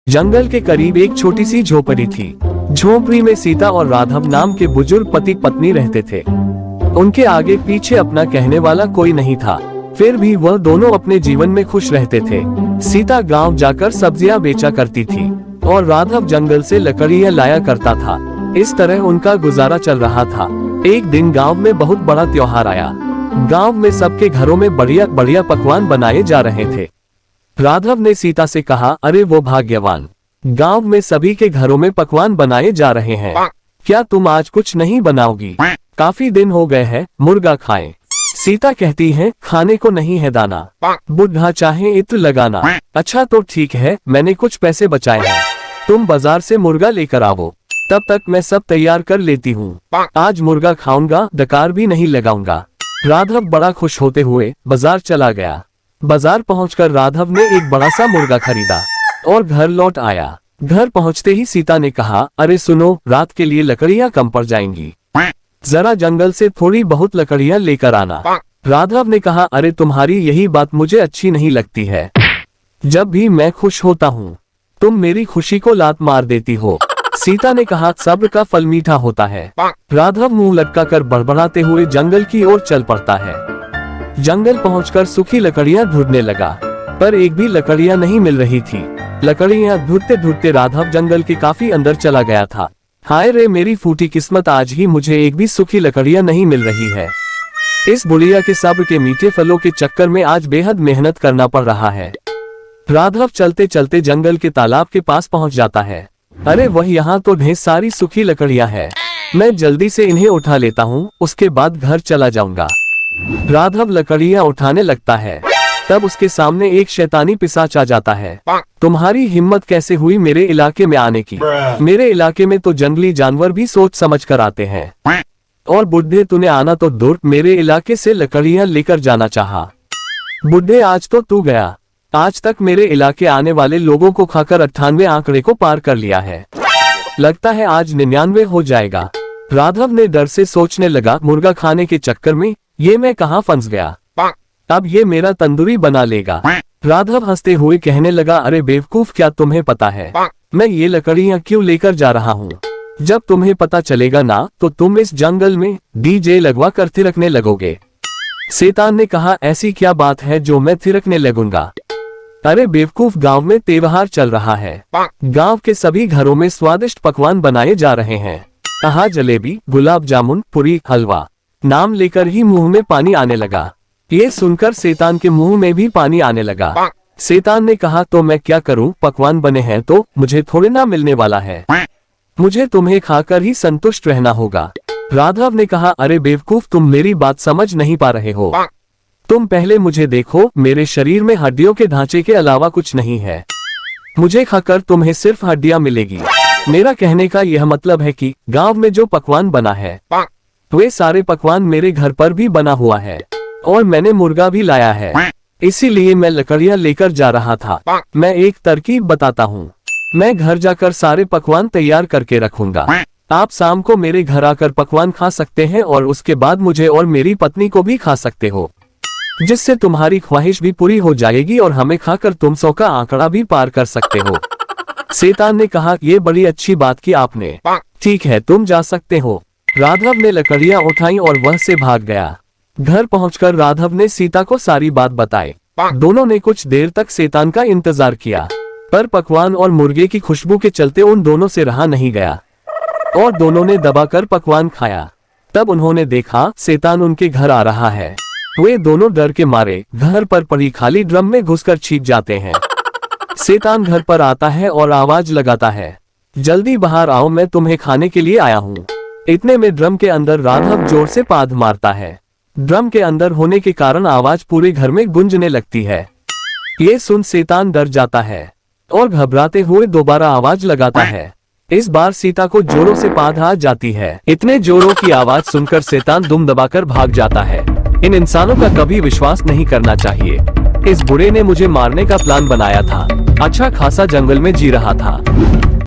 जंगल के करीब एक छोटी सी झोपड़ी थी। झोपड़ी में सीता और राघव नाम के बुजुर्ग पति पत्नी रहते थे। उनके आगे पीछे अपना कहने वाला कोई नहीं था, फिर भी वह दोनों अपने जीवन में खुश रहते थे। सीता गांव जाकर सब्जियां बेचा करती थी और राघव जंगल से लकड़ियां लाया करता था। इस तरह उनका गुजारा चल रहा था। एक दिन गांव में बहुत बड़ा त्योहार आया। गांव में सबके घरों में बढ़िया बढ़िया पकवान बनाए जा रहे थे। राघव ने सीता से कहा, अरे वो भाग्यवान, गांव में सभी के घरों में पकवान बनाए जा रहे हैं, क्या तुम आज कुछ नहीं बनाओगी? काफी दिन हो गए हैं, मुर्गा खाएं। सीता कहती है, खाने को नहीं है दाना, बुढ़ा चाहे इत्र लगाना। अच्छा तो ठीक है, मैंने कुछ पैसे बचाए हैं, तुम बाजार से मुर्गा लेकर आओ, तब तक मैं सब तैयार कर लेती हूँ। आज मुर्गा खाऊंगा, डकार भी नहीं लगाऊंगा। राघव बड़ा खुश होते हुए बाजार चला गया। बाजार पहुंचकर राघव ने एक बड़ा सा मुर्गा खरीदा और घर लौट आया। घर पहुंचते ही सीता ने कहा, अरे सुनो, रात के लिए लकड़ियां कम पड़ जाएंगी, जरा जंगल से थोड़ी बहुत लकड़ियां लेकर आना। राघव ने कहा, अरे तुम्हारी यही बात मुझे अच्छी नहीं लगती है। जब भी मैं खुश होता हूँ तुम मेरी खुशी को लात मार देती हो। सीता ने कहा, सब्र का फल मीठा होता है। राघव मुंह लटका कर बड़बड़ाते हुए जंगल की ओर चल पड़ता है। जंगल पहुंचकर सूखी लकड़ियां ढूंढने लगा, पर एक भी लकड़ियां नहीं मिल रही थी। लकड़ियां ढूंढते ढूंढते राघव जंगल के काफी अंदर चला गया था। हाय रे मेरी फूटी किस्मत, आज ही मुझे एक भी सूखी लकड़ियां नहीं मिल रही है। इस बुढ़िया के सब्र के मीठे फलों के चक्कर में आज बेहद मेहनत करना पड़ रहा है। राघव चलते चलते जंगल के तालाब के पास पहुंच जाता है। अरे वह, यहाँ तो ढेर सारी सूखी लकड़ियां हैं, मैं जल्दी से इन्हें उठा लेता हूँ, उसके बाद घर चला जाऊंगा। राघव लकड़ियां उठाने लगता है, तब उसके सामने एक शैतानी पिशाच आ जाता है। तुम्हारी हिम्मत कैसे हुई मेरे इलाके में आने की? मेरे इलाके में तो जंगली जानवर भी सोच समझ कर आते हैं, और बुढ़े तूने आना तो दूर, मेरे इलाके से लकड़ियां लेकर जाना चाहा। बुढ़े आज तो तू गया, आज तक मेरे इलाके आने वाले लोगों को खाकर 98 आंकड़े को पार कर लिया है, लगता है आज 99 हो जाएगा। राघव ने डर से सोचने लगा, मुर्गा खाने के चक्कर में ये मैं कहाँ फंस गया, अब ये मेरा तंदूरी बना लेगा। राघव हंसते हुए कहने लगा, अरे बेवकूफ, क्या तुम्हें पता है मैं ये लकड़ियां क्यों लेकर जा रहा हूँ? जब तुम्हें पता चलेगा ना तो तुम इस जंगल में डीजे लगवा कर थिरकने लगोगे। शैतान ने कहा, ऐसी क्या बात है जो मैं थिरकने लगूंगा? अरे बेवकूफ, गांव में त्योहार चल रहा है, गांव के सभी घरों में स्वादिष्ट पकवान बनाए जा रहे हैं। कहा जलेबी, गुलाब जामुन, पूरी, हलवा, नाम लेकर ही मुंह में पानी आने लगा। ये सुनकर शैतान के मुंह में भी पानी आने लगा। शैतान ने कहा, तो मैं क्या करूं, पकवान बने हैं तो मुझे थोड़े ना मिलने वाला है, मुझे तुम्हें खाकर ही संतुष्ट रहना होगा। राघव ने कहा, अरे बेवकूफ, तुम मेरी बात समझ नहीं पा रहे हो, तुम पहले मुझे देखो, मेरे शरीर में हड्डियों के ढांचे के अलावा कुछ नहीं है, मुझे खाकर तुम्हें सिर्फ हड्डियां मिलेगी। मेरा कहने का यह मतलब है कि गांव में जो पकवान बना है वे सारे पकवान मेरे घर पर भी बना हुआ है, और मैंने मुर्गा भी लाया है, इसीलिए मैं लकड़ियां लेकर जा रहा था। मैं एक तरकीब बताता हूँ, मैं घर जाकर सारे पकवान तैयार करके रखूंगा, आप शाम को मेरे घर आकर पकवान खा सकते हैं और उसके बाद मुझे और मेरी पत्नी को भी खा सकते हो, जिससे तुम्हारी ख्वाहिश भी पूरी हो जाएगी और हमें खाकर तुम 100 का आंकड़ा भी पार कर सकते हो। शैतान ने कहा, ये बड़ी अच्छी बात की आपने, ठीक है तुम जा सकते हो। राघव ने लकड़ियां उठाई और वह से भाग गया। घर पहुंचकर राघव ने सीता को सारी बात बताई। दोनों ने कुछ देर तक शैतान का इंतजार किया, पर पकवान और मुर्गे की खुशबू के चलते उन दोनों से रहा नहीं गया और दोनों ने दबाकर पकवान खाया। तब उन्होंने देखा शैतान उनके घर आ रहा है। वे दोनों डर के मारे घर पर पड़ी खाली ड्रम में घुसकर छिप जाते हैं। शैतान घर पर आता है और आवाज लगाता है, जल्दी बाहर आओ, मैं तुम्हें खाने के लिए आया हूँ। इतने में ड्रम के अंदर राघव जोर से पाद मारता है। ड्रम के अंदर होने के कारण आवाज पूरे घर में गूंजने लगती है। ये सुन शैतान डर जाता है और घबराते हुए दोबारा आवाज लगाता है। इस बार सीता को जोरों से पाद आ जाती है। इतने जोरों की आवाज सुनकर शैतान दुम दबाकर भाग जाता है। इन इंसानों का कभी विश्वास नहीं करना चाहिए। इस बुरे ने मुझे मारने का प्लान बनाया था। अच्छा खासा जंगल में जी रहा था।